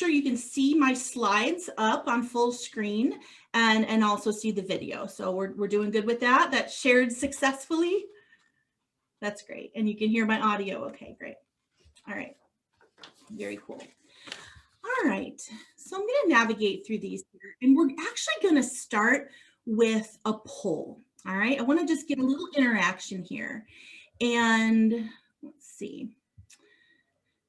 sure you can see my slides up on full screen and also see the video. So we're doing good with that. That's shared successfully. That's great. And you can hear my audio. Okay, great. All right. Very cool. All right. So I'm going to navigate through these here, and we're actually going to start with a poll. All right. I want to just get a little interaction here. And let's see.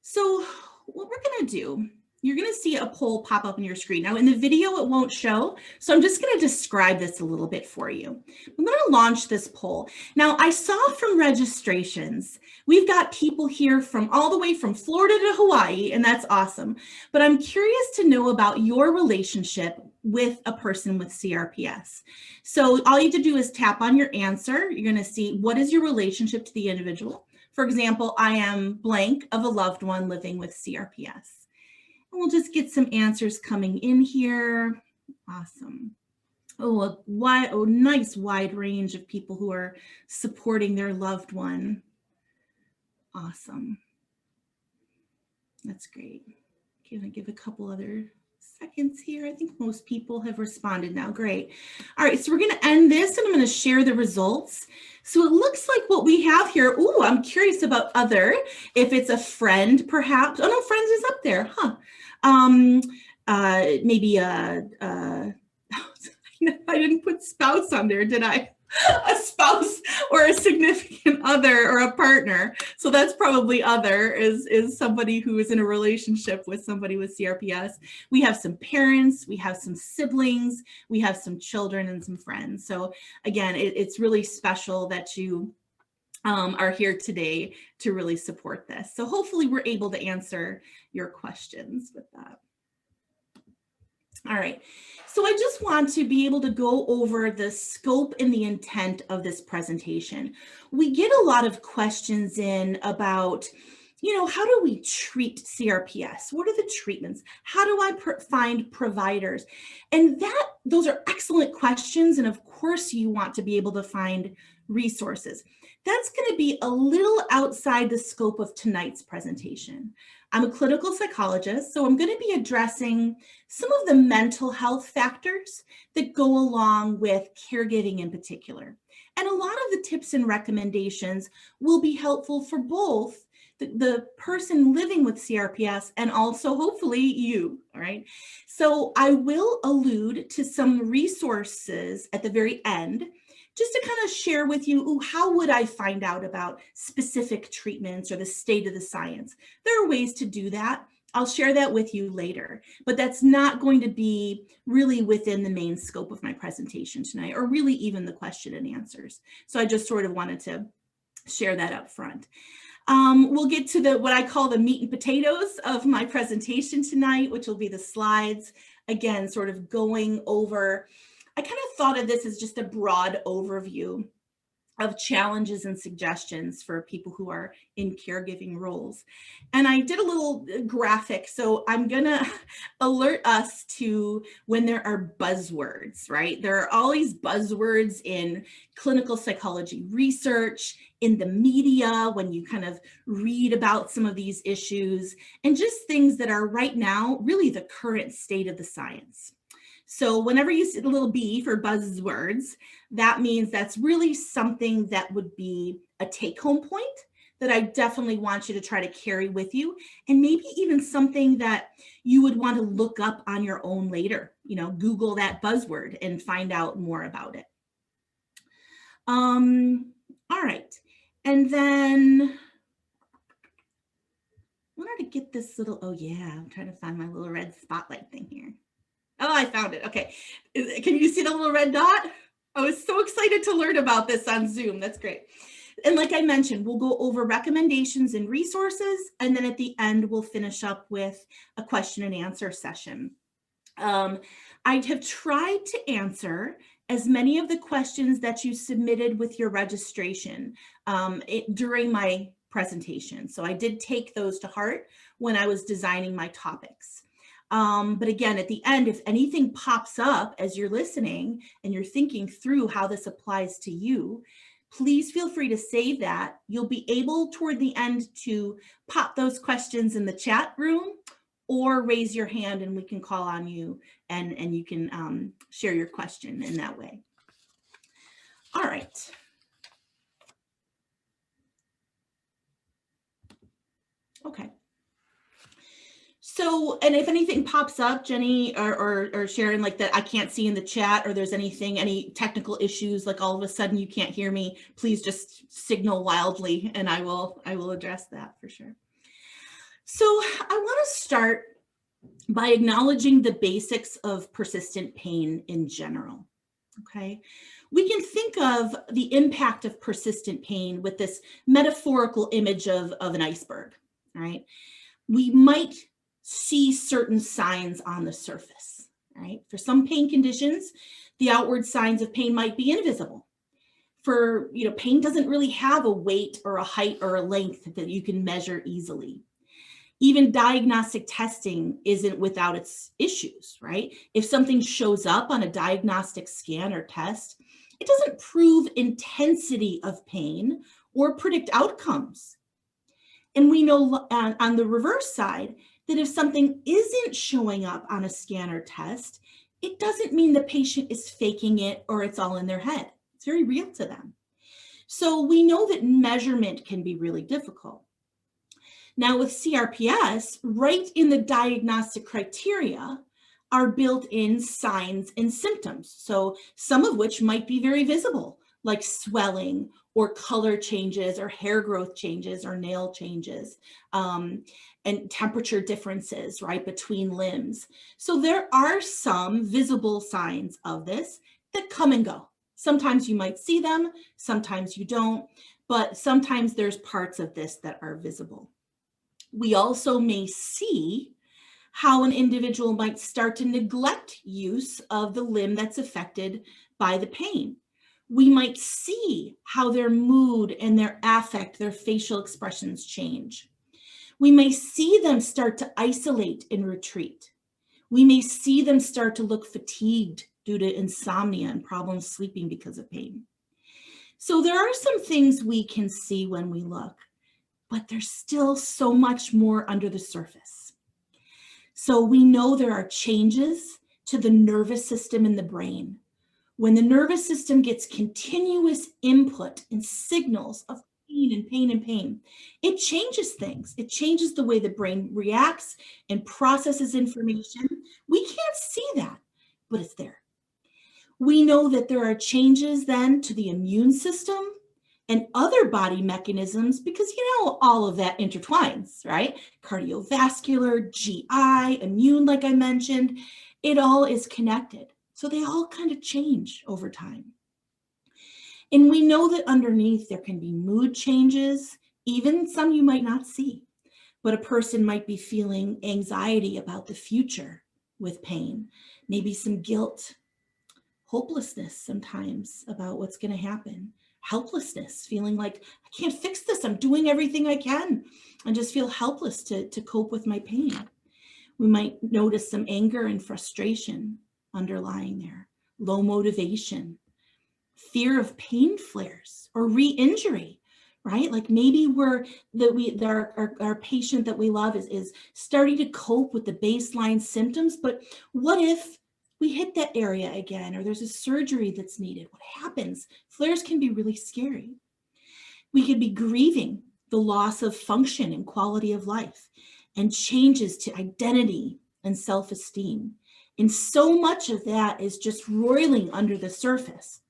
So what we're going to do, you're going to see a poll pop up on your screen. Now in the video, it won't show. So I'm just going to describe this a little bit for you. I'm going to launch this poll. Now I saw from registrations, we've got people here from all the way from Florida to Hawaii, and that's awesome. But I'm curious to know about your relationship with a person with CRPS. So all you have to do is tap on your answer. You're going to see what is your relationship to the individual. For example, I am blank of a loved one living with CRPS. And we'll just get some answers coming in here. Awesome. Oh, nice wide range of people who are supporting their loved one. Awesome. That's great. Okay, I'm gonna give a couple other seconds here. I think most people have responded now. Great. All right, so we're gonna end this and I'm gonna share the results. So it looks like what we have here, ooh, I'm curious about other, if it's a friend perhaps. Oh no, friends is up there, huh? Maybe I didn't put spouse on there, did I? A spouse or a significant other or a partner. So that's probably other is somebody who is in a relationship with somebody with CRPS. We have some parents, we have some siblings, we have some children and some friends. So again, it's really special that you are here today to really support this. So hopefully we're able to answer your questions with that. All right, so I just want to be able to go over the scope and the intent of this presentation. We get a lot of questions in about, you know, how do we treat CRPS? What are the treatments? How do I find providers? And those are excellent questions. And of course you want to be able to find resources. That's going to be a little outside the scope of tonight's presentation. I'm a clinical psychologist, so I'm going to be addressing some of the mental health factors that go along with caregiving in particular. And a lot of the tips and recommendations will be helpful for both the person living with CRPS and also hopefully you, all right? So I will allude to some resources at the very end, just to kind of share with you, ooh, how would I find out about specific treatments or the state of the science? There are ways to do that. I'll share that with you later, but that's not going to be really within the main scope of my presentation tonight, or really even the question and answers. So I just sort of wanted to share that up front. We'll get to what I call the meat and potatoes of my presentation tonight, which will be the slides. Again, sort of going over, I kind of thought of this as just a broad overview of challenges and suggestions for people who are in caregiving roles. And I did a little graphic. So I'm gonna alert us to when there are buzzwords, right? There are all these buzzwords in clinical psychology research, in the media, when you kind of read about some of these issues, and just things that are right now really the current state of the science. So whenever you see the little B for buzzwords, that means that's really something that would be a take-home point that I definitely want you to try to carry with you, and maybe even something that you would want to look up on your own later. You know, Google that buzzword and find out more about it. All right, and then I wanted to get this little, oh yeah, I'm trying to find my little red spotlight thing here. Oh, I found it. Okay. Can you see the little red dot? I was so excited to learn about this on Zoom. That's great. And like I mentioned, we'll go over recommendations and resources. And then at the end, we'll finish up with a question and answer session. I have tried to answer as many of the questions that you submitted with your registration during my presentation. So I did take those to heart when I was designing my topics. But again, at the end, if anything pops up as you're listening and you're thinking through how this applies to you, please feel free to save that. You'll be able toward the end to pop those questions in the chat room, or raise your hand and we can call on you and you can share your question in that way. All right. Okay. So, and if anything pops up, Jenny or Sharon, like that I can't see in the chat, or there's anything, any technical issues, like all of a sudden you can't hear me, please just signal wildly and I will address that for sure. So I want to start by acknowledging the basics of persistent pain in general. Okay. We can think of the impact of persistent pain with this metaphorical image of an iceberg, right? We might see certain signs on the surface, right? For some pain conditions, the outward signs of pain might be invisible. For, pain doesn't really have a weight or a height or a length that you can measure easily. Even diagnostic testing isn't without its issues, right? If something shows up on a diagnostic scan or test, it doesn't prove intensity of pain or predict outcomes. And we know on the reverse side that if something isn't showing up on a scan or test, it doesn't mean the patient is faking it or it's all in their head. It's very real to them. So we know that measurement can be really difficult. Now with CRPS, right in the diagnostic criteria are built in signs and symptoms. So some of which might be very visible, like swelling or color changes or hair growth changes or nail changes, and temperature differences, right, between limbs. So there are some visible signs of this that come and go. Sometimes you might see them, sometimes you don't, but sometimes there's parts of this that are visible. We also may see how an individual might start to neglect use of the limb that's affected by the pain. We might see how their mood and their affect, their facial expressions change. We may see them start to isolate and retreat. We may see them start to look fatigued due to insomnia and problems sleeping because of pain. So there are some things we can see when we look, but there's still so much more under the surface. So we know there are changes to the nervous system in the brain. When the nervous system gets continuous input and signals of pain and pain and pain, it changes things. It changes the way the brain reacts and processes information. We can't see that, but it's there. We know that there are changes then to the immune system and other body mechanisms because, all of that intertwines, right? Cardiovascular, GI, immune, like I mentioned, it all is connected. So they all kind of change over time. And we know that underneath there can be mood changes, even some you might not see, but a person might be feeling anxiety about the future with pain, maybe some guilt, hopelessness sometimes about what's going to happen, helplessness, feeling like I can't fix this. I'm doing everything I can and just feel helpless to cope with my pain. We might notice some anger and frustration underlying there, low motivation, fear of pain flares or re-injury, right? Like maybe our patient that we love is starting to cope with the baseline symptoms, but what if we hit that area again, or there's a surgery that's needed? What happens? Flares can be really scary. We could be grieving the loss of function and quality of life and changes to identity and self-esteem. And so much of that is just roiling under the surface.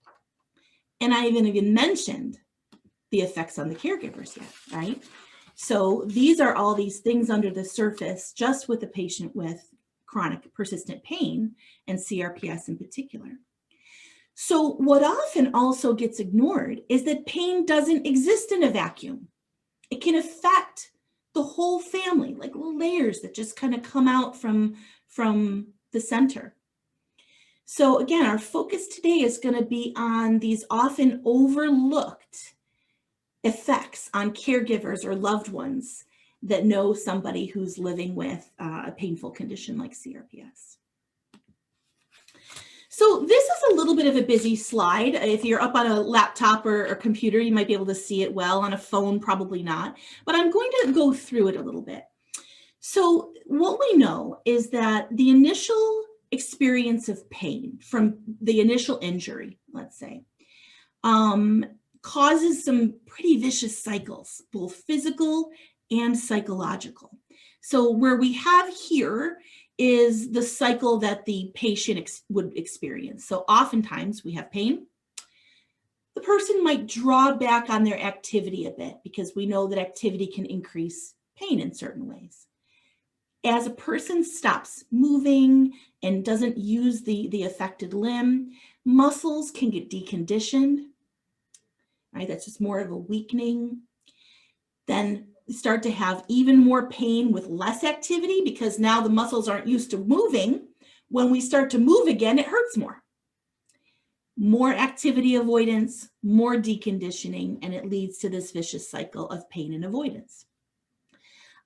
And I haven't even mentioned the effects on the caregivers yet, right? So these are all these things under the surface just with the patient with chronic persistent pain and CRPS in particular. So what often also gets ignored is that pain doesn't exist in a vacuum. It can affect the whole family, like layers that just kind of come out from the center. So again, our focus today is going to be on these often overlooked effects on caregivers or loved ones that know somebody who's living with a painful condition like CRPS. So this is a little bit of a busy slide. If you're up on a laptop or computer, you might be able to see it well. On a phone, probably not. But I'm going to go through it a little bit. So what we know is that the initial experience of pain from the initial injury, let's say, um, causes some pretty vicious cycles, both physical and psychological. So where we have here is the cycle that the patient would experience. So oftentimes we have pain. The person might draw back on their activity a bit because we know that activity can increase pain in certain ways. As a person stops moving and doesn't use the affected limb, muscles can get deconditioned, right? That's just more of a weakening. Then start to have even more pain with less activity because now the muscles aren't used to moving. When we start to move again, it hurts more. More activity avoidance, more deconditioning, and it leads to this vicious cycle of pain and avoidance.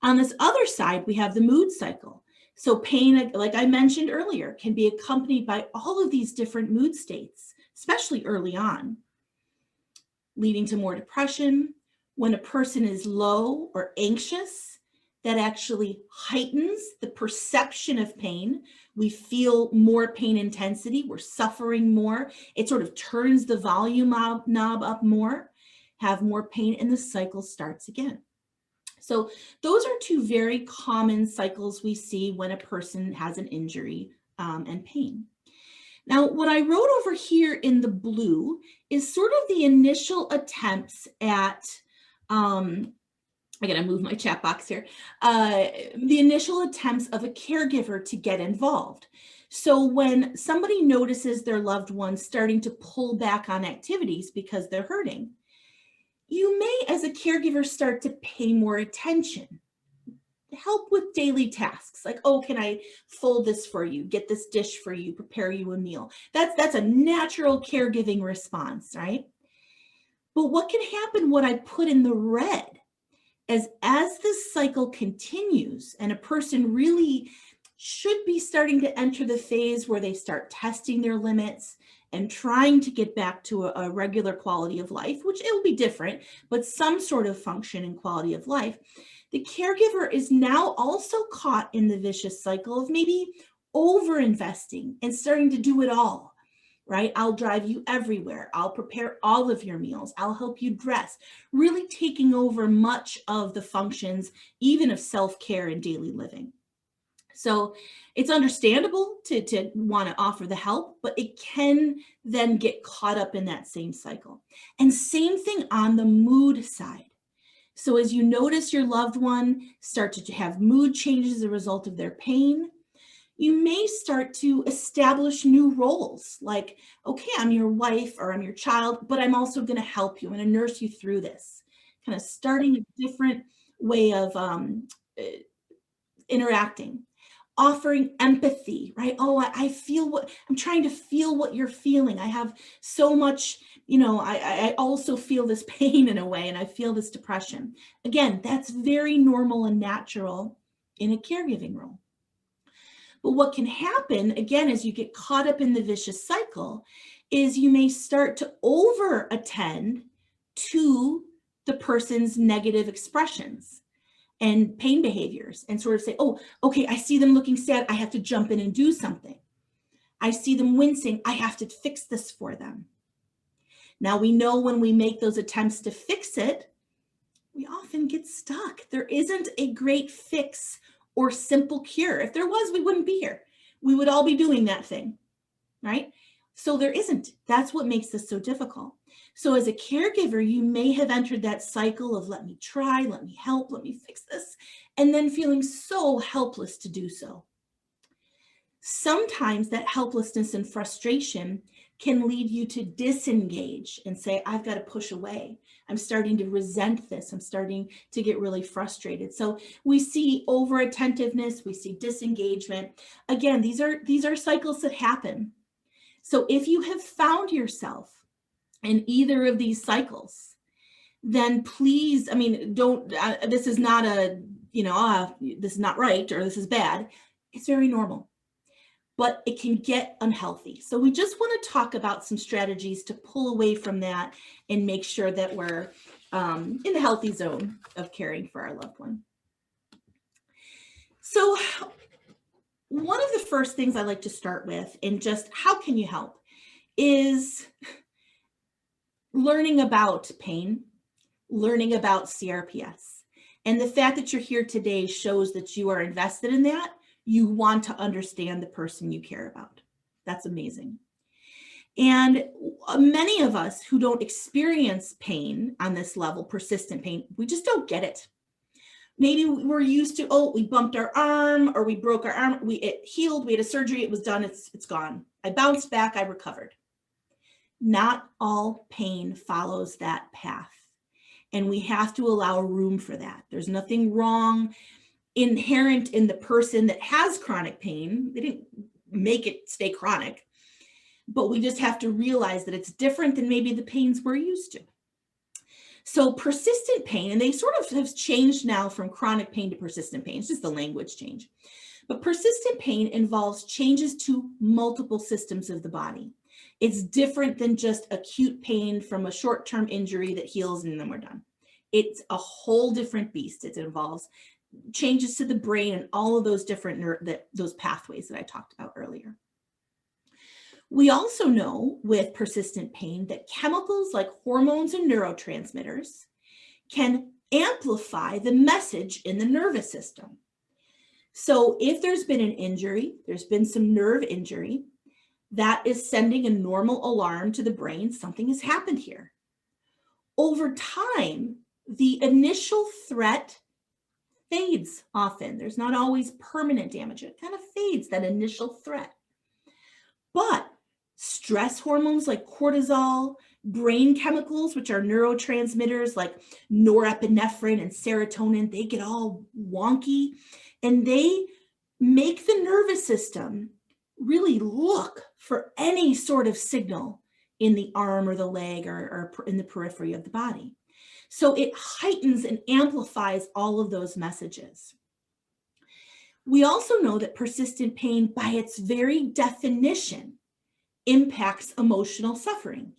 On this other side, we have the mood cycle. So pain, like I mentioned earlier, can be accompanied by all of these different mood states, especially early on, leading to more depression. When a person is low or anxious, that actually heightens the perception of pain. We feel more pain intensity. We're suffering more. It sort of turns the volume knob up more, have more pain, and the cycle starts again. So those are two very common cycles we see when a person has an injury and pain. Now, what I wrote over here in the blue is sort of the initial attempts at, I gotta move my chat box here, the initial attempts of a caregiver to get involved. So when somebody notices their loved one starting to pull back on activities because they're hurting, you may, as a caregiver, start to pay more attention. Help with daily tasks like, oh, can I fold this for you, get this dish for you, prepare you a meal? That's a natural caregiving response, right? But what can happen, what I put in the red, as this cycle continues and a person really should be starting to enter the phase where they start testing their limits and trying to get back to a regular quality of life, which it will be different, but some sort of function and quality of life. The caregiver is now also caught in the vicious cycle of maybe over-investing and starting to do it all, right? I'll drive you everywhere. I'll prepare all of your meals. I'll help you dress, really taking over much of the functions, even of self-care and daily living. So it's understandable to want to offer the help, but it can then get caught up in that same cycle. And same thing on the mood side. So as you notice your loved one start to have mood changes as a result of their pain, you may start to establish new roles like, okay, I'm your wife or I'm your child, but I'm also going to help you. I'm going to nurse you through this. Kind of starting a different way of interacting. Offering empathy, right? Oh, I feel what I'm trying to feel what you're feeling. I have so much, I also feel this pain in a way, and I feel this depression. Again, that's very normal and natural in a caregiving role. But what can happen, again, as you get caught up in the vicious cycle, is you may start to over attend to the person's negative expressions and pain behaviors and sort of say, oh, okay, I see them looking sad. I have to jump in and do something. I see them wincing. I have to fix this for them. Now we know when we make those attempts to fix it, we often get stuck. There isn't a great fix or simple cure. If there was, we wouldn't be here. We would all be doing that thing, right? So there isn't. That's what makes this so difficult. So as a caregiver, you may have entered that cycle of let me try, let me help, let me fix this, and then feeling so helpless to do so. Sometimes that helplessness and frustration can lead you to disengage and say, I've got to push away. I'm starting to resent this. I'm starting to get really frustrated. So we see over-attentiveness, we see disengagement. Again, these are cycles that happen. So if you have found yourself in either of these cycles, then please, don't, this is not this is not right or this is bad. It's very normal, but it can get unhealthy. So we just want to talk about some strategies to pull away from that and make sure that we're in the healthy zone of caring for our loved one. So one of the first things I like to start with, and just how can you help, is learning about pain, learning about CRPS. And the fact that you're here today shows that you are invested in that. You want to understand the person you care about. That's amazing. And many of us who don't experience pain on this level, persistent pain, we just don't get it. Maybe we're used to, oh, we bumped our arm or we broke our arm, it healed, we had a surgery, it was done, it's gone. I bounced back, I recovered. Not all pain follows that path. And we have to allow room for that. There's nothing wrong inherent in the person that has chronic pain. They didn't make it stay chronic, but we just have to realize that it's different than maybe the pains we're used to. So persistent pain, and they sort of have changed now from chronic pain to persistent pain. It's just the language change. But persistent pain involves changes to multiple systems of the body. It's different than just acute pain from a short-term injury that heals and then we're done. It's a whole different beast. It involves changes to the brain and all of those different those pathways that I talked about earlier. We also know with persistent pain that chemicals like hormones and neurotransmitters can amplify the message in the nervous system. So if there's been an injury, there's been some nerve injury, that is sending a normal alarm to the brain, something has happened here. Over time, the initial threat fades often. There's not always permanent damage. It kind of fades, that initial threat. But stress hormones like cortisol, brain chemicals, which are neurotransmitters like norepinephrine and serotonin, they get all wonky and they make the nervous system really look for any sort of signal in the arm or the leg or in the periphery of the body. So it heightens and amplifies all of those messages. We also know that persistent pain, by its very definition, impacts emotional suffering.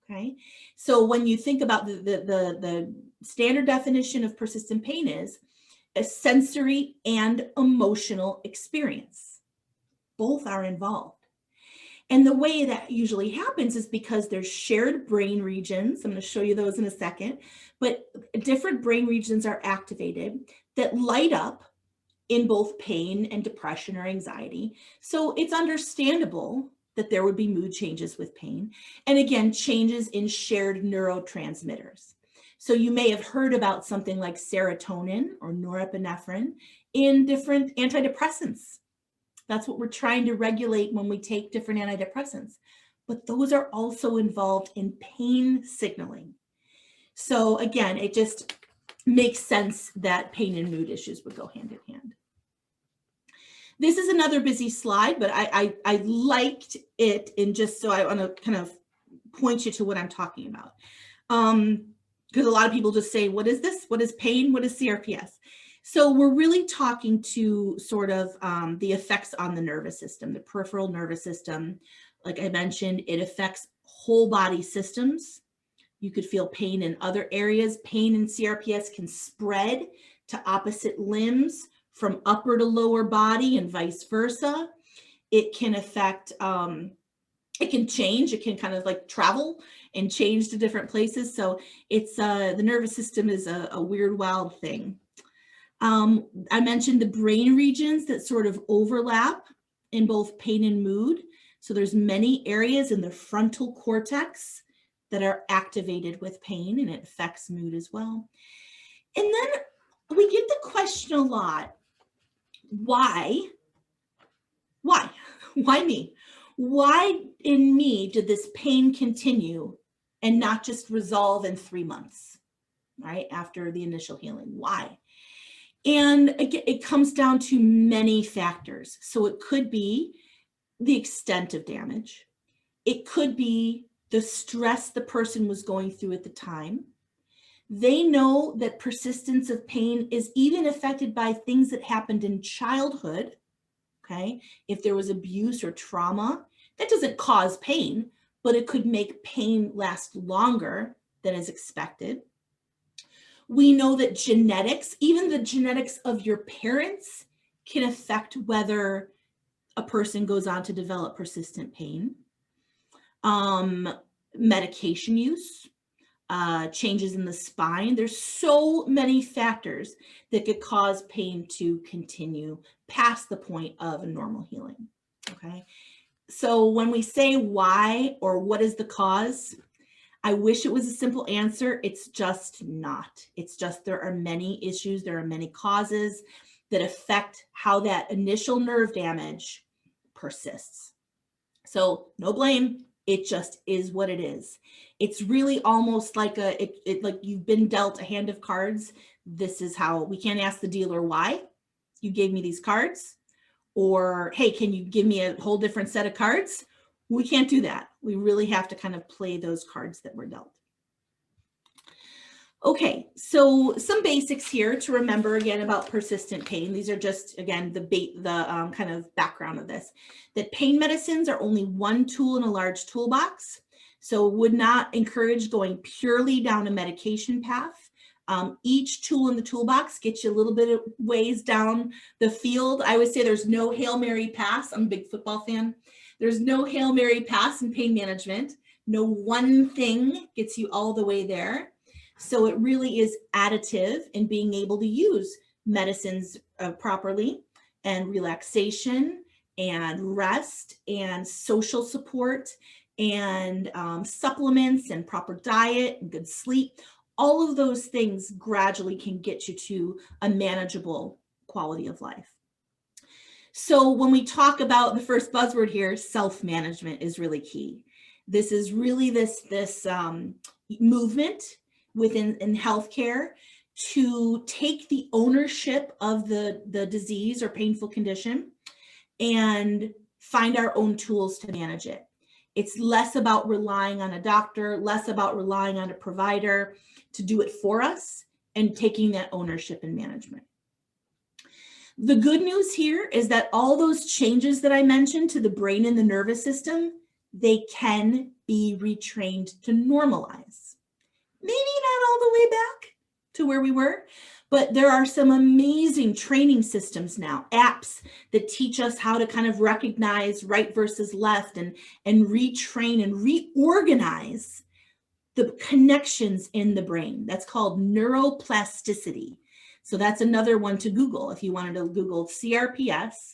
Okay, so when you think about the standard definition of persistent pain is a sensory and emotional experience. Both are involved. And the way that usually happens is because there's shared brain regions. I'm going to show you those in a second, but different brain regions are activated that light up in both pain and depression or anxiety. So it's understandable that there would be mood changes with pain. And again, changes in shared neurotransmitters. So you may have heard about something like serotonin or norepinephrine in different antidepressants. That's what we're trying to regulate when we take different antidepressants. But those are also involved in pain signaling. So again, it just makes sense that pain and mood issues would go hand in hand. This is another busy slide, but I liked it, and just so I want to kind of point you to what I'm talking about. Because a lot of people just say, what is this? What is pain? What is CRPS? So we're really talking to sort of the effects on the nervous system, the peripheral nervous system. Like I mentioned, it affects whole body systems. You could feel pain in other areas. Pain in CRPS can spread to opposite limbs from upper to lower body and vice versa. It can affect, it can change, it can kind of like travel and change to different places. So it's, the nervous system is a weird, wild thing. I mentioned the brain regions that sort of overlap in both pain and mood. So there's many areas in the frontal cortex that are activated with pain, and it affects mood as well. And then we get the question a lot, why me? Why in me did this pain continue and not just resolve in 3 months, right? After the initial healing, why? And again, it comes down to many factors. So it could be the extent of damage. It could be the stress the person was going through at the time. They know that persistence of pain is even affected by things that happened in childhood. Okay, if there was abuse or trauma, that doesn't cause pain, but it could make pain last longer than is expected. We know that genetics, even the genetics of your parents, can affect whether a person goes on to develop persistent pain. Medication use, changes in the spine. There's so many factors that could cause pain to continue past the point of normal healing. Okay. So when we say why or what is the cause, I wish it was a simple answer. It's just not. It's just there are many issues, there are many causes that affect how that initial nerve damage persists. So no blame. It just is what it is. It's really almost like like you've been dealt a hand of cards. This is how we can't ask the dealer why you gave me these cards, or hey, can you give me a whole different set of cards? We can't do that. We really have to kind of play those cards that were dealt. Okay, so some basics here to remember again about persistent pain. These are just, again, the kind of background of this, that pain medicines are only one tool in a large toolbox. So would not encourage going purely down a medication path. Each tool in the toolbox gets you a little bit of ways down the field. I would say there's no Hail Mary pass. I'm a big football fan. There's no Hail Mary pass in pain management. No one thing gets you all the way there. So it really is additive in being able to use medicines properly, and relaxation and rest and social support and supplements and proper diet and good sleep. All of those things gradually can get you to a manageable quality of life. So when we talk about the first buzzword here, self-management is really key. This is really this movement within healthcare to take the ownership of the disease or painful condition and find our own tools to manage it. It's less about relying on a doctor, less about relying on a provider to do it for us, and taking that ownership and management. The good news here is that all those changes that I mentioned to the brain and the nervous system, they can be retrained to normalize. Maybe not all the way back to where we were, but there are some amazing training systems now, apps that teach us how to kind of recognize right versus left and retrain and reorganize the connections in the brain. That's called neuroplasticity. So that's another one to Google. If you wanted to Google CRPS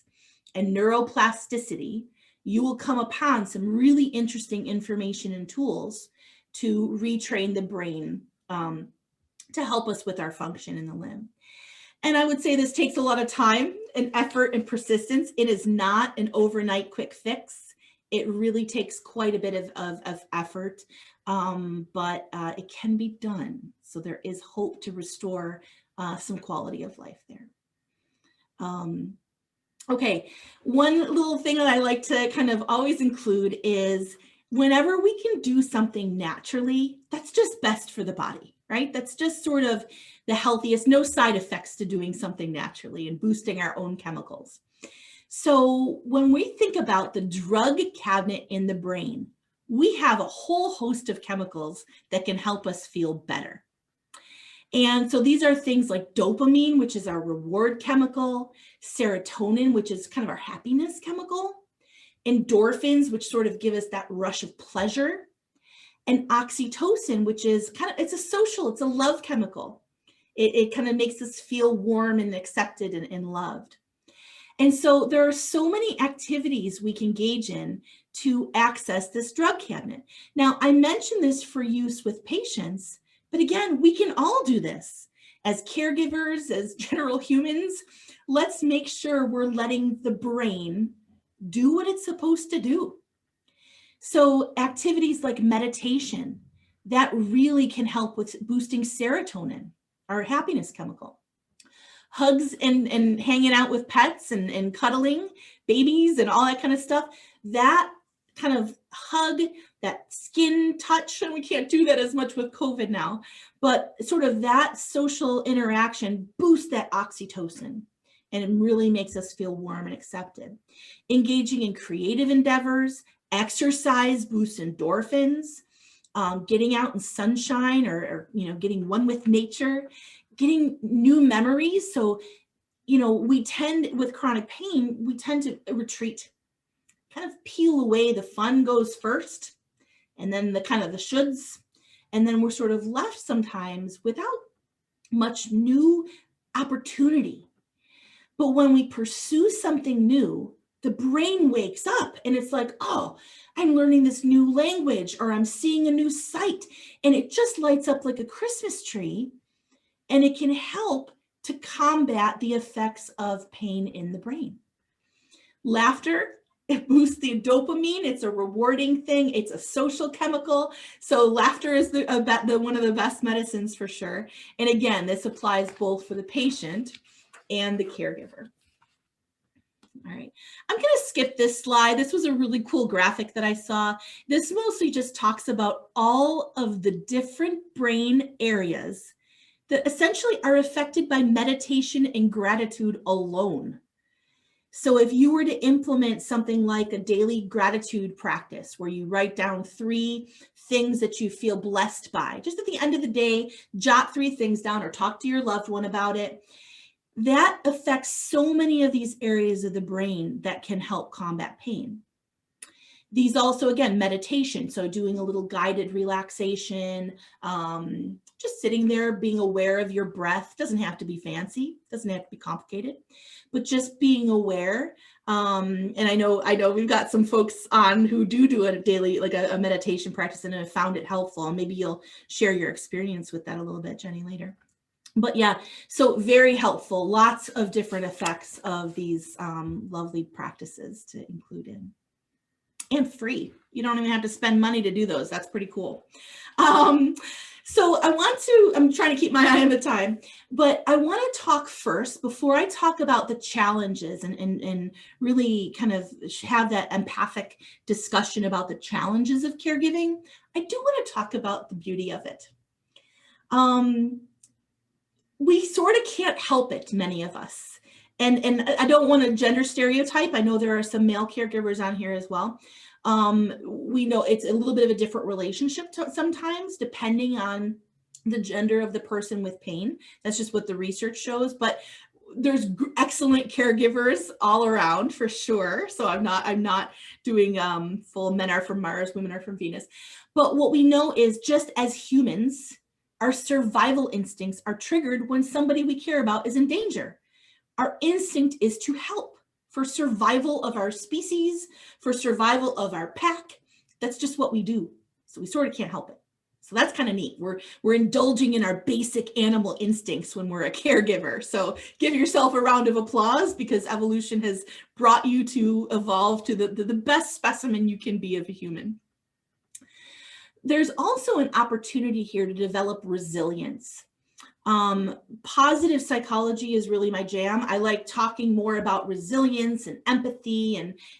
and neuroplasticity, you will come upon some really interesting information and tools to retrain the brain to help us with our function in the limb. And I would say this takes a lot of time and effort and persistence. It is not an overnight quick fix. It really takes quite a bit of effort, but it can be done. So there is hope to restore some quality of life there. Okay, one little thing that I like to kind of always include is whenever we can do something naturally, that's just best for the body, right? That's just sort of the healthiest, no side effects to doing something naturally and boosting our own chemicals. So when we think about the drug cabinet in the brain, we have a whole host of chemicals that can help us feel better. And so these are things like dopamine, which is our reward chemical, serotonin, which is kind of our happiness chemical, endorphins, which sort of give us that rush of pleasure, and oxytocin, which is it's a love chemical. It kind of makes us feel warm and accepted and loved. And so there are so many activities we can engage in to access this drug cabinet. Now, I mentioned this for use with patients, but again, we can all do this as caregivers, as general humans. Let's make sure we're letting the brain do what it's supposed to do. So activities like meditation, that really can help with boosting serotonin, our happiness chemical. Hugs and hanging out with pets and cuddling babies and all that kind of stuff, that kind of hug, that skin touch, and we can't do that as much with COVID now, but sort of that social interaction boosts that oxytocin, and it really makes us feel warm and accepted. Engaging in creative endeavors, exercise boosts endorphins, getting out in sunshine or getting one with nature, getting new memories. So we tend, with chronic pain, we tend to retreat, kind of peel away. The fun goes first, and then the kind of the shoulds, and then we're sort of left sometimes without much new opportunity. But when we pursue something new, the brain wakes up and it's like, oh, I'm learning this new language, or I'm seeing a new sight, and it just lights up like a Christmas tree, and it can help to combat the effects of pain in the brain. Laughter, it boosts the dopamine. It's a rewarding thing. It's a social chemical. So laughter is one of the best medicines for sure. And again, this applies both for the patient and the caregiver. All right, I'm going to skip this slide. This was a really cool graphic that I saw. This mostly just talks about all of the different brain areas that essentially are affected by meditation and gratitude alone. So if you were to implement something like a daily gratitude practice where you write down 3 things that you feel blessed by, just at the end of the day, jot 3 things down or talk to your loved one about it. That affects so many of these areas of the brain that can help combat pain. These also, again, meditation. So doing a little guided relaxation, just sitting there, being aware of your breath. Doesn't have to be fancy, doesn't have to be complicated, but just being aware. And I know we've got some folks on who do a daily, like a meditation practice, and have found it helpful. And maybe you'll share your experience with that a little bit, Jenny, later. But yeah, so very helpful. Lots of different effects of these lovely practices to include in. And free. You don't even have to spend money to do those. That's pretty cool. So I'm trying to keep my eye on the time, but I want to talk first, before I talk about the challenges and really kind of have that empathic discussion about the challenges of caregiving. I do want to talk about the beauty of it. We sort of can't help it, many of us. And I don't want to gender stereotype. I know there are some male caregivers on here as well. We know it's a little bit of a different relationship sometimes, depending on the gender of the person with pain. That's just what the research shows. But there's excellent caregivers all around for sure. So I'm not doing full men are from Mars, women are from Venus. But what we know is, just as humans, our survival instincts are triggered when somebody we care about is in danger. Our instinct is to help, for survival of our species, for survival of our pack. That's just what we do. So we sort of can't help it. So that's kind of neat. We're indulging in our basic animal instincts when we're a caregiver. So give yourself a round of applause, because evolution has brought you to evolve to the best specimen you can be of a human. There's also an opportunity here to develop resilience. Positive psychology is really my jam. I like talking more about resilience and empathy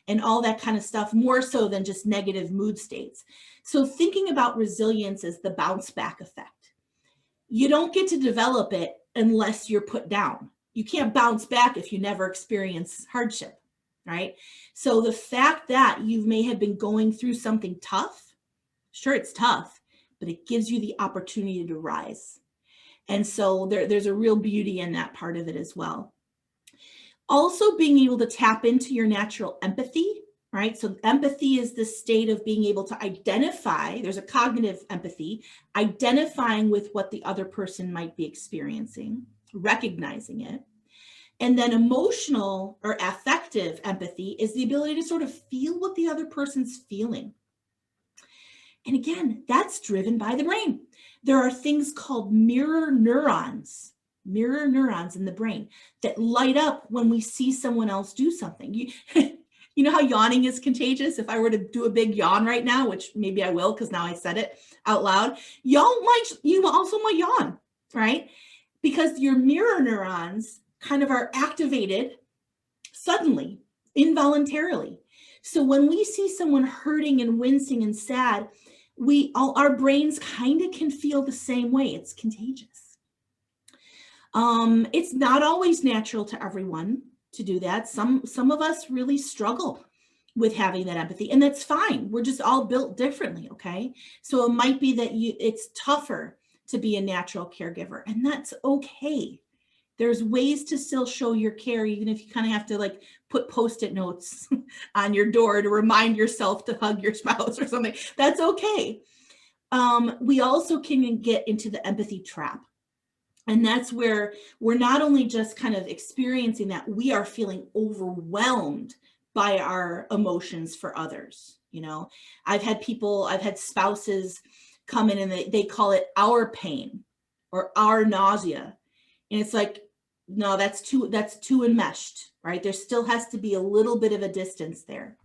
and all that kind of stuff, more so than just negative mood states. So thinking about resilience as the bounce back effect. You don't get to develop it unless you're put down. You can't bounce back if you never experience hardship, right? So the fact that you may have been going through something tough, sure, it's tough, but it gives you the opportunity to rise. And so there's a real beauty in that part of it as well. Also being able to tap into your natural empathy, right? So empathy is the state of being able to identify, there's a cognitive empathy, identifying with what the other person might be experiencing, recognizing it. And then emotional or affective empathy is the ability to sort of feel what the other person's feeling. And again, that's driven by the brain. There are things called mirror neurons in the brain that light up when we see someone else do something. You know how yawning is contagious? If I were to do a big yawn right now, which maybe I will because now I said it out loud, you also might yawn, right? Because your mirror neurons kind of are activated suddenly, involuntarily. So when we see someone hurting and wincing and sad, our brains kind of can feel the same way. It's contagious. It's not always natural to everyone to do that. Some of us really struggle with having that empathy, and that's fine. We're just all built differently, okay? So it might be that it's tougher to be a natural caregiver, and that's okay. There's ways to still show your care, even if you kind of have to like put Post-it notes on your door to remind yourself to hug your spouse or something. That's okay. We also can get into the empathy trap. And that's where we're not only just kind of experiencing that, we are feeling overwhelmed by our emotions for others. You know, I've had spouses come in and they call it our pain or our nausea. And it's like, no, that's too enmeshed, right? There still has to be a little bit of a distance there.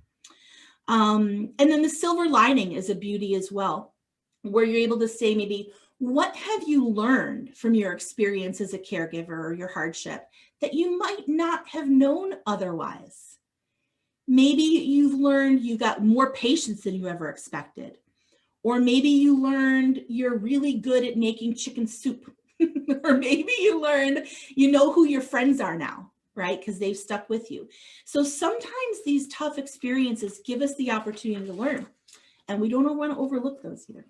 And then the silver lining is a beauty as well, where you're able to say maybe, what have you learned from your experience as a caregiver or your hardship that you might not have known otherwise? Maybe you've learned you got more patience than you ever expected. Or maybe you learned you're really good at making chicken soup. Or maybe you learned you know who your friends are now, right? Because they've stuck with you. So sometimes these tough experiences give us the opportunity to learn. And we don't want to overlook those either.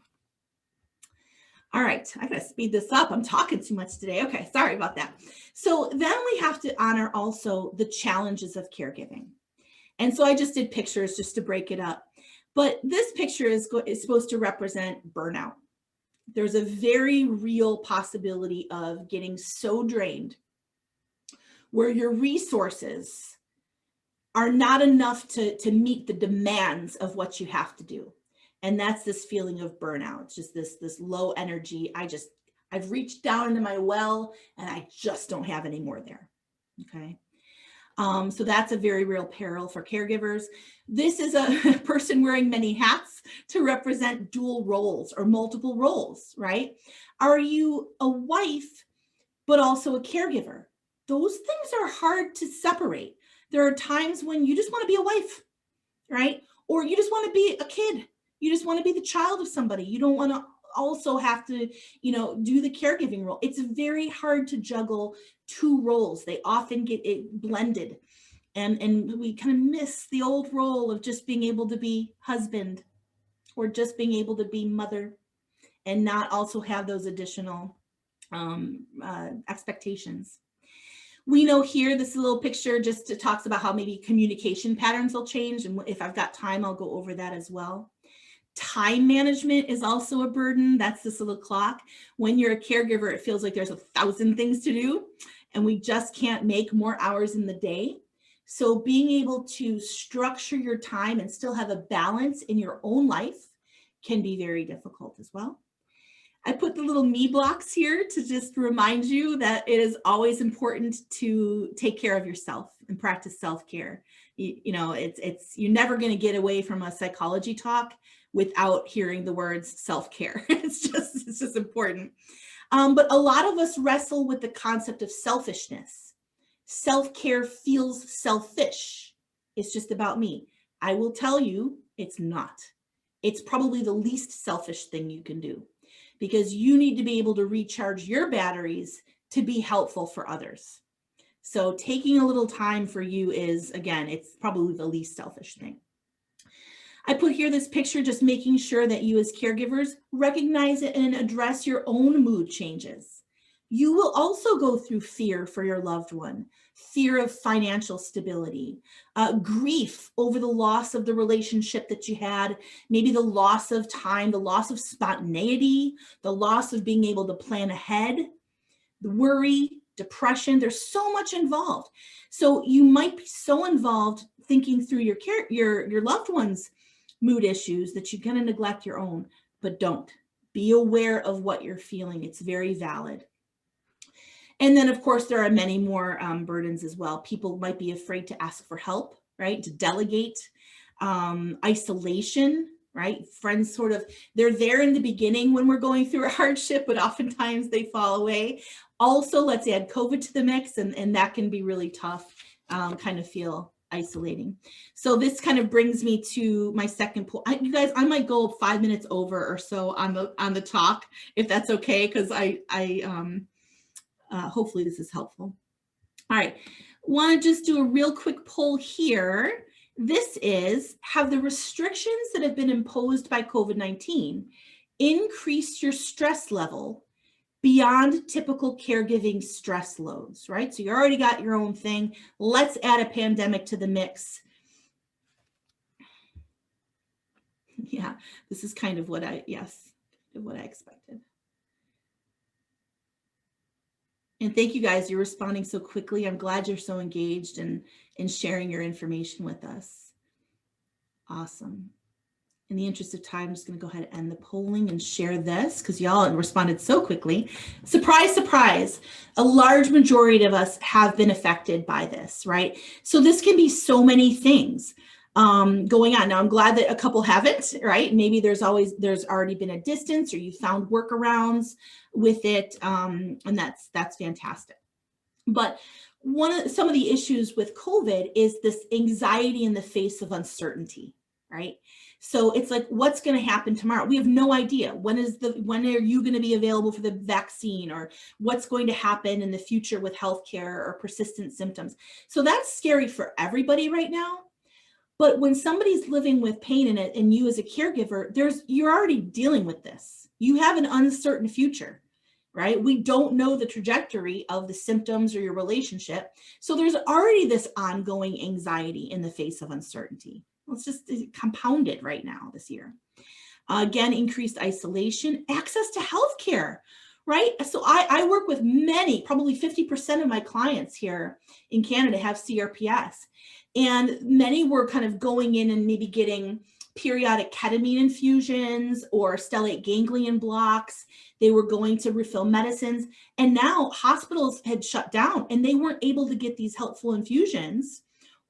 All right, I gotta speed this up. I'm talking too much today. Okay, sorry about that. So then we have to honor also the challenges of caregiving. And so I just did pictures just to break it up. But this picture is supposed to represent burnout. There's a very real possibility of getting so drained where your resources are not enough to meet the demands of what you have to do. And that's this feeling of burnout. It's just this low energy. I've reached down into my well and I just don't have any more there. Okay. So that's a very real peril for caregivers. This is a person wearing many hats to represent dual roles or multiple roles, right? Are you a wife, but also a caregiver? Those things are hard to separate. There are times when you just want to be a wife, right? Or you just want to be a kid. You just want to be the child of somebody. You don't want to also have to, do the caregiving role. It's very hard to juggle two roles. They often get it blended. And we kind of miss the old role of just being able to be husband or just being able to be mother and not also have those additional expectations. We know here, this little picture just talks about how maybe communication patterns will change. And if I've got time, I'll go over that as well. Time management is also a burden. That's this little clock. When you're a caregiver, it feels like there's 1,000 things to do and we just can't make more hours in the day. So being able to structure your time and still have a balance in your own life can be very difficult as well. I put the little me blocks here to just remind you that it is always important to take care of yourself and practice self-care. You're never going to get away from a psychology talk without hearing the words self-care. It's just important. But a lot of us wrestle with the concept of selfishness. Self-care feels selfish. It's just about me. I will tell you, it's not. It's probably the least selfish thing you can do because you need to be able to recharge your batteries to be helpful for others. So taking a little time for you is, again, it's probably the least selfish thing. I put here this picture, just making sure that you as caregivers recognize it and address your own mood changes. You will also go through fear for your loved one, fear of financial stability, grief over the loss of the relationship that you had, maybe the loss of time, the loss of spontaneity, the loss of being able to plan ahead, the worry, depression. There's so much involved. So you might be so involved thinking through your loved one's mood issues that you're going to neglect your own, but don't. Be aware of what you're feeling. It's very valid. And then, of course, there are many more burdens as well. People might be afraid to ask for help, right? To delegate, isolation, right? Friends they're there in the beginning when we're going through a hardship, but oftentimes they fall away. Also, let's add COVID to the mix, and that can be really tough, kind of feel isolating. So this kind of brings me to my second point. You guys, I might go 5 minutes over or so on the talk, if that's okay, because hopefully this is helpful. All right, want to just do a real quick poll here. This is, have the restrictions that have been imposed by COVID-19 increased your stress level beyond typical caregiving stress loads, right? So you already got your own thing. Let's add a pandemic to the mix. Yeah, this is kind of what I expected. And thank you guys, you're responding so quickly. I'm glad you're so engaged and sharing your information with us. Awesome. In the interest of time, I'm just going to go ahead and end the polling and share this because y'all responded so quickly. Surprise, surprise. A large majority of us have been affected by this, right? So this can be so many things going on. Now, I'm glad that a couple haven't, right? Maybe there's already been a distance or you found workarounds with it. And that's fantastic. But some of the issues with COVID is this anxiety in the face of uncertainty, right? So it's like, what's going to happen tomorrow? We have no idea. When are you going to be available for the vaccine, or what's going to happen in the future with healthcare or persistent symptoms? So that's scary for everybody right now. But when somebody's living with pain in it, and you as a caregiver, you're already dealing with this. You have an uncertain future, right? We don't know the trajectory of the symptoms or your relationship. So there's already this ongoing anxiety in the face of uncertainty. It's just compounded right now this year. Again, increased isolation, access to healthcare, right? So I work with many, probably 50% of my clients here in Canada have CRPS. And many were kind of going in and maybe getting periodic ketamine infusions or stellate ganglion blocks. They were going to refill medicines. And now hospitals had shut down and they weren't able to get these helpful infusions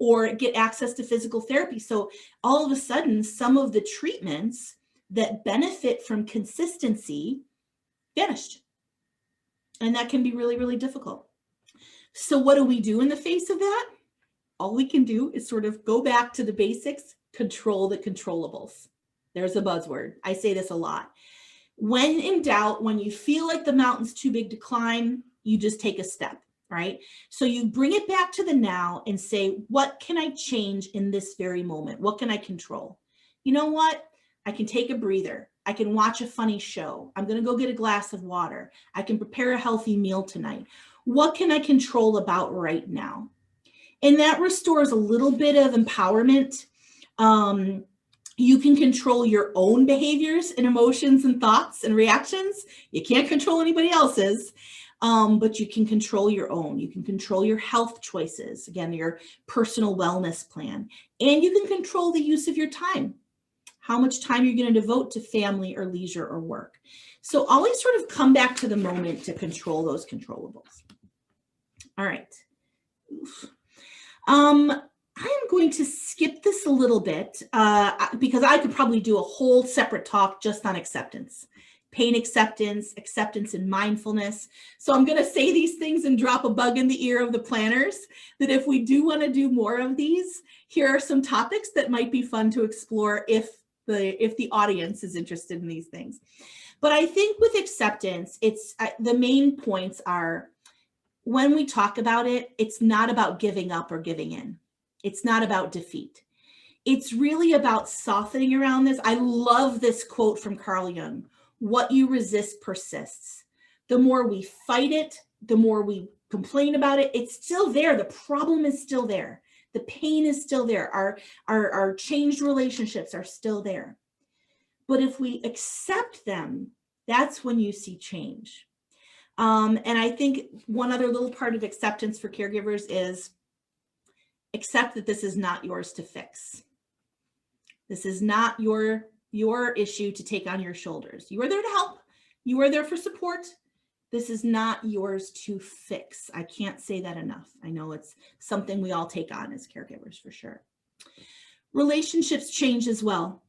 or get access to physical therapy. So all of a sudden, some of the treatments that benefit from consistency vanished. And that can be really, really difficult. So what do we do in the face of that? All we can do is sort of go back to the basics, control the controllables. There's a buzzword. I say this a lot. When in doubt, when you feel like the mountain's too big to climb, you just take a step. Right? So you bring it back to the now and say, what can I change in this very moment? What can I control? You know what? I can take a breather. I can watch a funny show. I'm going to go get a glass of water. I can prepare a healthy meal tonight. What can I control about right now? And that restores a little bit of empowerment. You can control your own behaviors and emotions and thoughts and reactions. You can't control anybody else's. But you can control your own. You can control your health choices, again, your personal wellness plan, and you can control the use of your time, how much time you're going to devote to family or leisure or work. So always sort of come back to the moment to control those controllables. All right. I'm going to skip this a little bit because I could probably do a whole separate talk just on acceptance. Pain acceptance, acceptance and mindfulness. So I'm going to say these things and drop a bug in the ear of the planners that if we do want to do more of these, here are some topics that might be fun to explore if the audience is interested in these things. But I think with acceptance, it's the main points are when we talk about it, it's not about giving up or giving in. It's not about defeat. It's really about softening around this. I love this quote from Carl Jung. What you resist persists. The more we fight it, the more we complain about it, it's still there. The problem is still there. The pain is still there. Our changed relationships are still there. But if we accept them, that's when you see change. And I think one other little part of acceptance for caregivers is accept that this is not yours to fix. This is not your issue to take on your shoulders. You are there to help. You are there for support. This is not yours to fix. I can't say that enough. I know it's something we all take on as caregivers for sure. Relationships change as well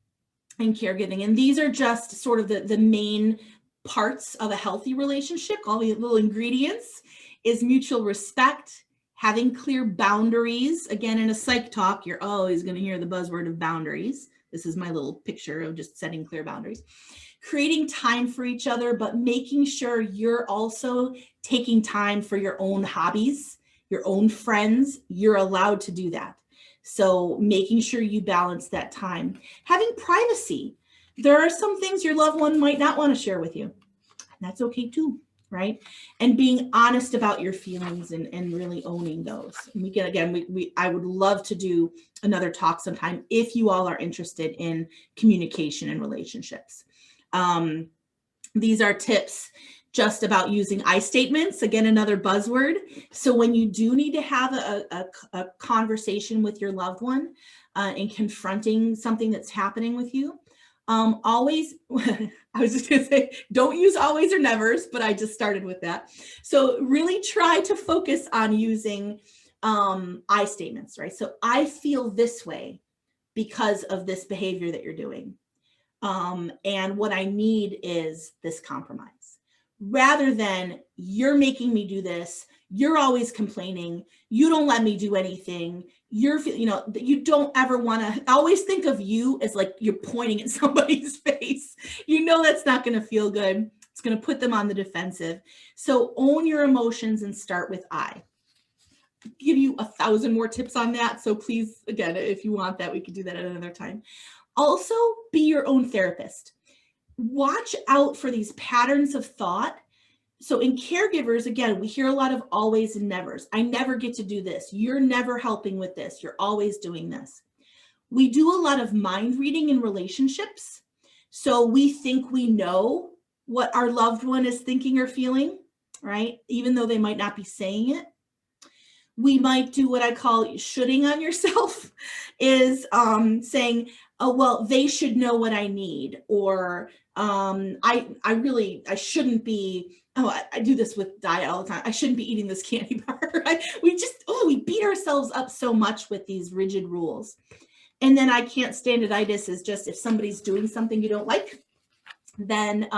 in caregiving. And these are just sort of the main parts of a healthy relationship. All the little ingredients is mutual respect, having clear boundaries. Again, in a psych talk, you're always going to hear the buzzword of boundaries. This is my little picture of just setting clear boundaries. Creating time for each other, but making sure you're also taking time for your own hobbies, your own friends. You're allowed to do that. So making sure you balance that time. Having privacy. There are some things your loved one might not want to share with you. And that's okay too, right? And being honest about your feelings and really owning those. And we can, again, I would love to do another talk sometime if you all are interested in communication and relationships. These are tips just about using I statements, again, another buzzword. So when you do need to have a conversation with your loved one and confronting something that's happening with you, always, I was just gonna say, don't use always or nevers, but I just started with that. So really try to focus on using I statements, right? So I feel this way because of this behavior that you're doing. And what I need is this compromise. Rather than you're making me do this, you're always complaining, you don't let me do anything, you don't ever want to always think of you as like you're pointing at somebody's face. That's not going to feel good. It's going to put them on the defensive. So own your emotions and start with I. Give you 1,000 more tips on that. So please, again, if you want that, we could do that at another time. Also, be your own therapist. Watch out for these patterns of thought. So in caregivers, again, we hear a lot of always and nevers. I never get to do this. You're never helping with this. You're always doing this. We do a lot of mind reading in relationships. So we think we know what our loved one is thinking or feeling, right? Even though they might not be saying it. We might do what I call shoulding on yourself, is saying, oh, well, they should know what I need, or I shouldn't be, I do this with diet all the time. I shouldn't be eating this candy bar. Right? We beat ourselves up so much with these rigid rules. And then I can't standarditis is just if somebody's doing something you don't like, then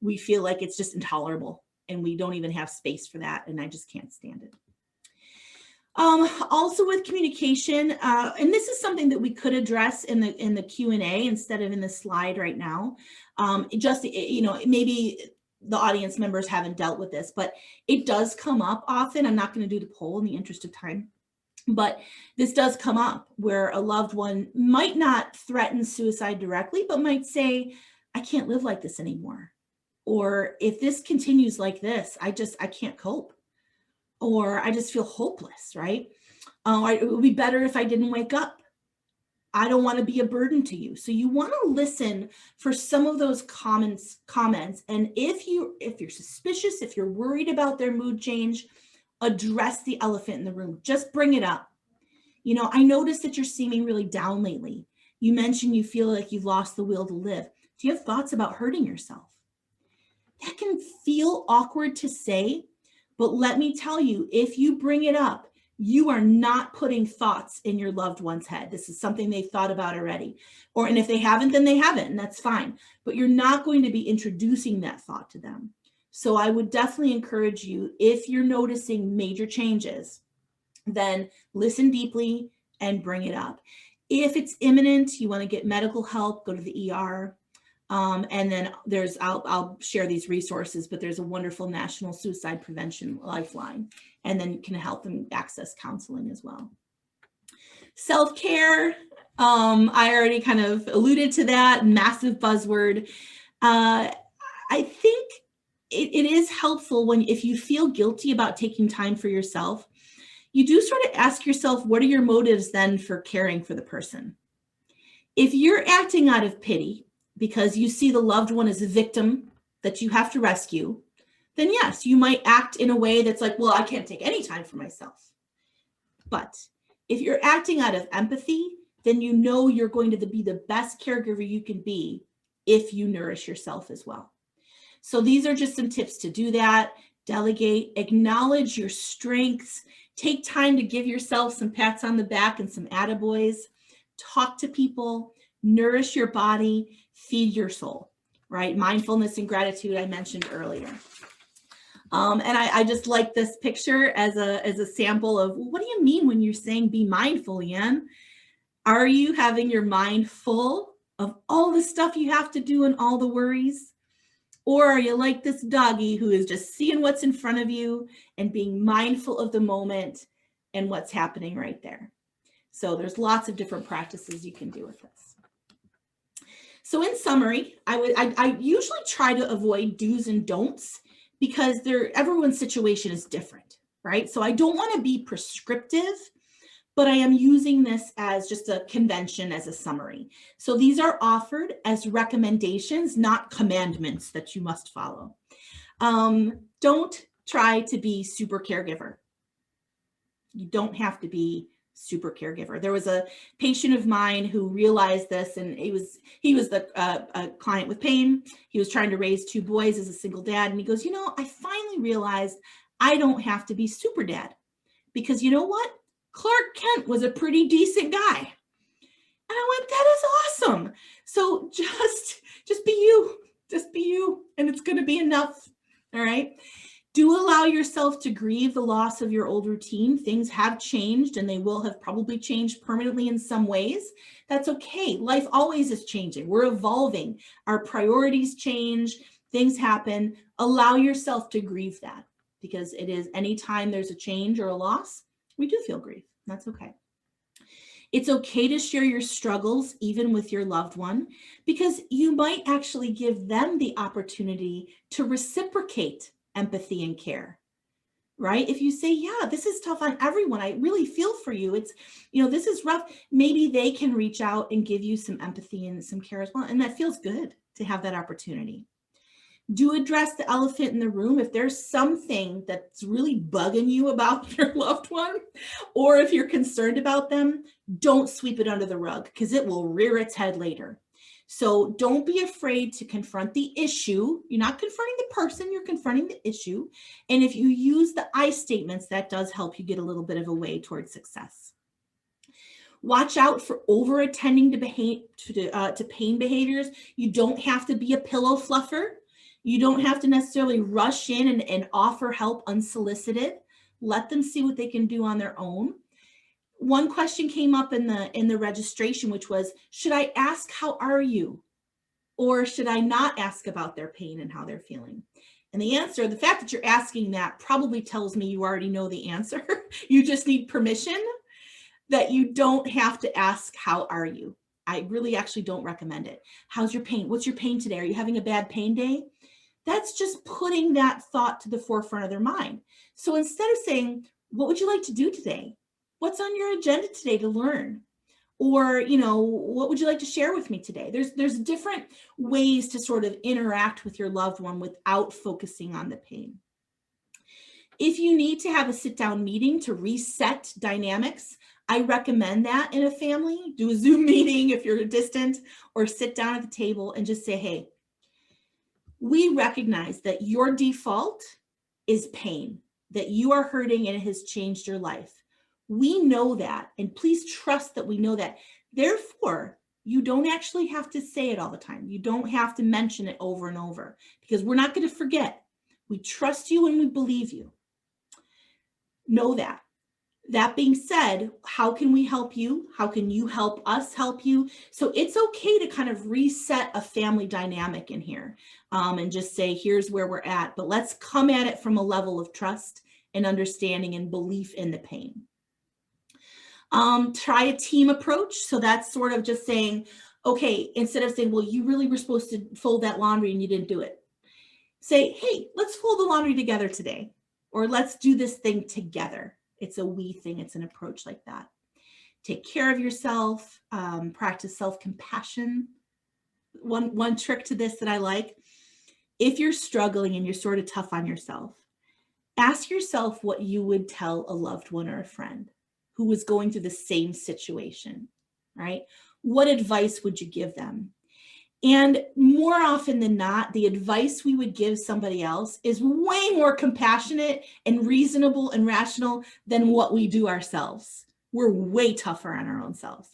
we feel like it's just intolerable and we don't even have space for that. And I just can't stand it. Also with communication, and this is something that we could address in the Q&A instead of in the slide right now. Maybe the audience members haven't dealt with this, but it does come up often. I'm not going to do the poll in the interest of time, but this does come up where a loved one might not threaten suicide directly, but might say, I can't live like this anymore. Or if this continues like this, I can't cope. Or I just feel hopeless, right? It would be better if I didn't wake up. I don't want to be a burden to you. So you want to listen for some of those comments. And if you're suspicious, if you're worried about their mood change, address the elephant in the room. Just bring it up. I noticed that you're seeming really down lately. You mentioned you feel like you've lost the will to live. Do you have thoughts about hurting yourself? That can feel awkward to say, but let me tell you, if you bring it up, you are not putting thoughts in your loved one's head. This is something they've thought about already. And if they haven't, then they haven't, and that's fine. But you're not going to be introducing that thought to them. So I would definitely encourage you, if you're noticing major changes, then listen deeply and bring it up. If it's imminent, you want to get medical help, go to the ER. And then I'll share these resources, but there's a wonderful National Suicide Prevention Lifeline, and then you can help them access counseling as well. Self-care, I already kind of alluded to that, massive buzzword. I think it is helpful if you feel guilty about taking time for yourself, you do sort of ask yourself, what are your motives then for caring for the person? If you're acting out of pity, because you see the loved one as a victim that you have to rescue, then yes, you might act in a way that's like, well, I can't take any time for myself. But if you're acting out of empathy, then you're going to be the best caregiver you can be if you nourish yourself as well. So these are just some tips to do that. Delegate, acknowledge your strengths, take time to give yourself some pats on the back and some attaboys, talk to people, nourish your body, feed your soul, right? Mindfulness and gratitude I mentioned earlier. And I just like this picture as a sample of, what do you mean when you're saying be mindful, Yan? Are you having your mind full of all the stuff you have to do and all the worries? Or are you like this doggy who is just seeing what's in front of you and being mindful of the moment and what's happening right there? So there's lots of different practices you can do with this. So in summary, I usually try to avoid do's and don'ts because everyone's situation is different, right? So I don't want to be prescriptive, but I am using this as just a convention, as a summary. So these are offered as recommendations, not commandments that you must follow. Don't try to be super caregiver. You don't have to be super caregiver. There was a patient of mine who realized this, and he was a client with pain. He was trying to raise 2 boys as a single dad. And he goes, I finally realized I don't have to be super dad, because you know what? Clark Kent was a pretty decent guy. And I went, that is awesome. So just be you, and it's going to be enough. All right. Do allow yourself to grieve the loss of your old routine. Things have changed, and they will have probably changed permanently in some ways. That's okay. Life always is changing. We're evolving. Our priorities change. Things happen. Allow yourself to grieve that, because it is, anytime there's a change or a loss, we do feel grief. That's okay. It's okay to share your struggles, even with your loved one, because you might actually give them the opportunity to reciprocate empathy and care, right? If you say, yeah, this is tough on everyone, I really feel for you, it's, this is rough, maybe they can reach out and give you some empathy and some care as well. And that feels good to have that opportunity. Do address the elephant in the room. If there's something that's really bugging you about your loved one, or if you're concerned about them, don't sweep it under the rug, because it will rear its head later. So don't be afraid to confront the issue. You're not confronting the person, you're confronting the issue. And if you use the I statements, that does help you get a little bit of a way towards success. Watch out for over-attending to pain behaviors. You don't have to be a pillow fluffer. You don't have to necessarily rush in and offer help unsolicited. Let them see what they can do on their own. One question came up in the registration, which was, should I ask, how are you? Or should I not ask about their pain and how they're feeling? And the answer, the fact that you're asking that probably tells me you already know the answer. You just need permission, that you don't have to ask, how are you? I really actually don't recommend it. How's your pain? What's your pain today? Are you having a bad pain day? That's just putting that thought to the forefront of their mind. So instead of saying, what would you like to do today? What's on your agenda today to learn? Or, what would you like to share with me today? There's different ways to sort of interact with your loved one without focusing on the pain. If you need to have a sit-down meeting to reset dynamics, I recommend that in a family. Do a Zoom meeting if you're distant, or sit down at the table and just say, hey, we recognize that your default is pain, that you are hurting and it has changed your life. We know that, and please trust that we know that. Therefore, you don't actually have to say it all the time. You don't have to mention it over and over, because we're not going to forget. We trust you and we believe you. Know that. That being said, how can we help you? How can you help us help you? So it's okay to kind of reset a family dynamic in here, and just say, here's where we're at, but let's come at it from a level of trust and understanding and belief in the pain. Try a team approach. So that's sort of just saying, okay, instead of saying, well, you really were supposed to fold that laundry and you didn't do it. Say, hey, let's fold the laundry together today, or let's do this thing together. It's a we thing. It's an approach like that. Take care of yourself, practice self-compassion. One trick to this that I like, if you're struggling and you're sort of tough on yourself, ask yourself what you would tell a loved one or a friend who was going through the same situation, right? What advice would you give them? And more often than not, the advice we would give somebody else is way more compassionate and reasonable and rational than what we do ourselves. We're way tougher on our own selves.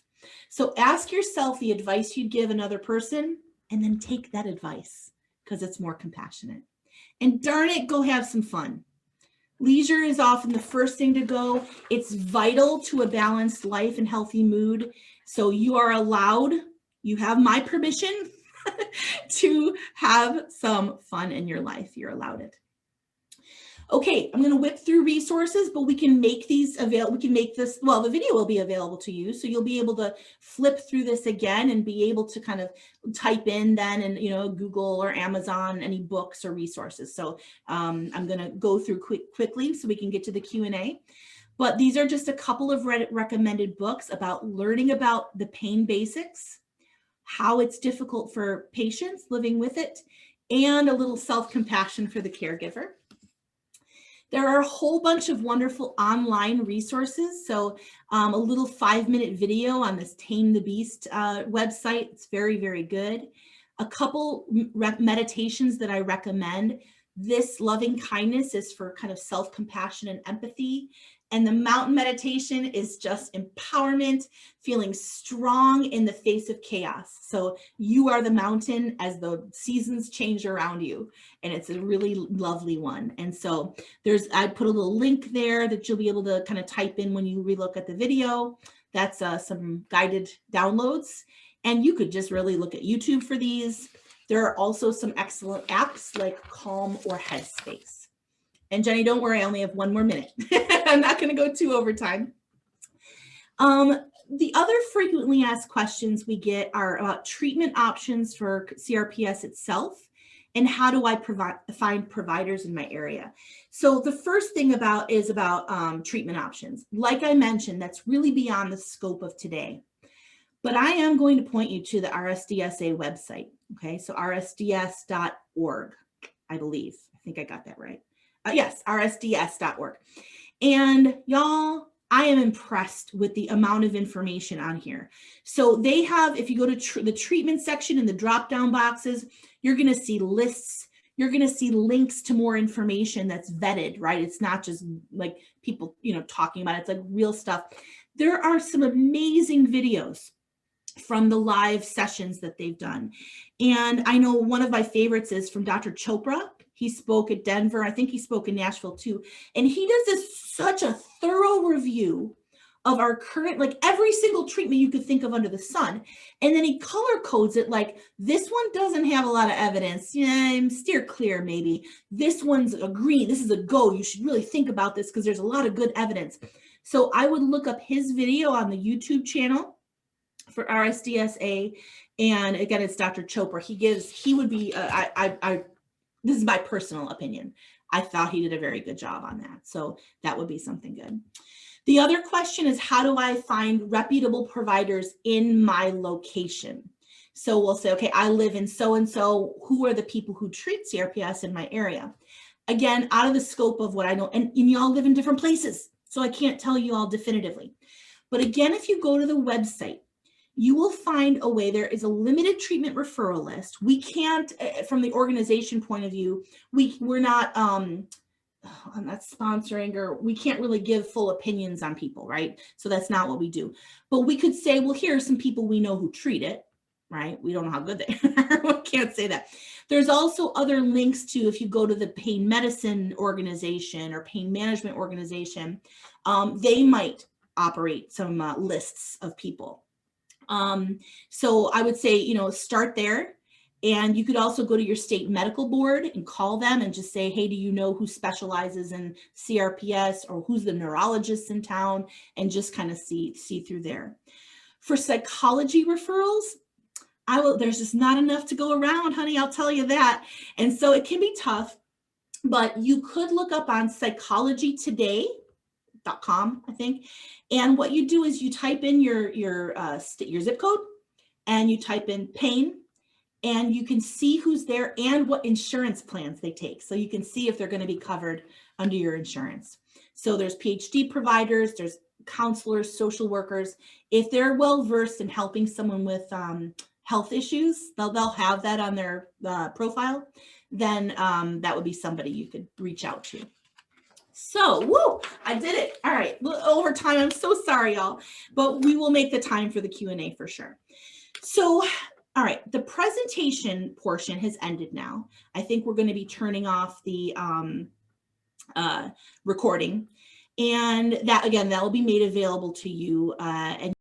So ask yourself the advice you'd give another person, and then take that advice, because it's more compassionate. And darn it, go have some fun. Leisure is often the first thing to go. It's vital to a balanced life and healthy mood. So you are allowed, you have my permission to have some fun in your life. You're allowed it. Okay, I'm going to whip through resources, but we can make these available. We can make this, well, the video will be available to you. So you'll be able to flip through this again and be able to kind of type in then and, you know, Google or Amazon, any books or resources. So I'm going to go through quickly so we can get to the Q&A. But these are just a couple of recommended books about learning about the pain basics, how it's difficult for patients living with it, and a little self-compassion for the caregiver. There are a whole bunch of wonderful online resources. So a little 5-minute video on this Tame the Beast website. It's very, very good. A couple meditations that I recommend. This loving kindness is for kind of self-compassion and empathy. And the mountain meditation is just empowerment, feeling strong in the face of chaos. So you are the mountain as the seasons change around you. And it's a really lovely one. And so I put a little link there that you'll be able to kind of type in when you relook at the video. That's some guided downloads. And you could just really look at YouTube for these. There are also some excellent apps like Calm or Headspace. And Jenny, don't worry, I only have 1 more minute. I'm not going to go too over time. The other frequently asked questions we get are about treatment options for CRPS itself, and how do I find providers in my area. So the first thing is about treatment options. Like I mentioned, that's really beyond the scope of today. But I am going to point you to the RSDSA website. Okay, so rsds.org, I believe. I think I got that right. Yes, rsds.org. And y'all, I am impressed with the amount of information on here. So they have, if you go to the treatment section in the drop-down boxes, you're going to see lists. You're going to see links to more information that's vetted, right? It's not just like people, you know, talking about it. It's like real stuff. There are some amazing videos from the live sessions that they've done. And I know one of my favorites is from Dr. Chopra. He spoke at Denver. I think he spoke in Nashville too. And he does such a thorough review of our current, like every single treatment you could think of under the sun. And then he color codes it like, this one doesn't have a lot of evidence. Yeah, steer clear maybe. This one's a green. This is a go. You should really think about this because there's a lot of good evidence. So I would look up his video on the YouTube channel for RSDSA. And again, it's Dr. Chopra. He would be, this is my personal opinion. I thought he did a very good job on that. So that would be something good. The other question is, how do I find reputable providers in my location? So we'll say, okay, I live in so-and-so. Who are the people who treat CRPS in my area? Again, out of the scope of what I know, and y'all live in different places, so I can't tell you all definitively. But again, if you go to the website, you will find a way. There is a limited treatment referral list. We can't, from the organization point of view, we're not, I'm not sponsoring, or we can't really give full opinions on people, right? So that's not what we do. But we could say, well, here are some people we know who treat it, right? We don't know how good they are. We can't say that. There's also other links to, if you go to the pain medicine organization or pain management organization, they might operate some lists of people. So I would say, you know, start there. And you could also go to your state medical board and call them and just say, hey, do you know who specializes in CRPS, or who's the neurologist in town, and just kind of see through there. For psychology referrals, there's just not enough to go around, honey, I'll tell you that. And so it can be tough, but you could look up on psychologytoday.com, I think. And what you do is you type in your zip code, and you type in pain, and you can see who's there and what insurance plans they take. So you can see if they're going to be covered under your insurance. So there's PhD providers, there's counselors, social workers. If they're well-versed in helping someone with health issues, they'll have that on their profile. Then that would be somebody you could reach out to. So, woo, I did it. All right, over time, I'm so sorry, y'all, but we will make the time for the Q&A for sure. So, all right, the presentation portion has ended now. I think we're going to be turning off the recording, and that, again, that will be made available to you. And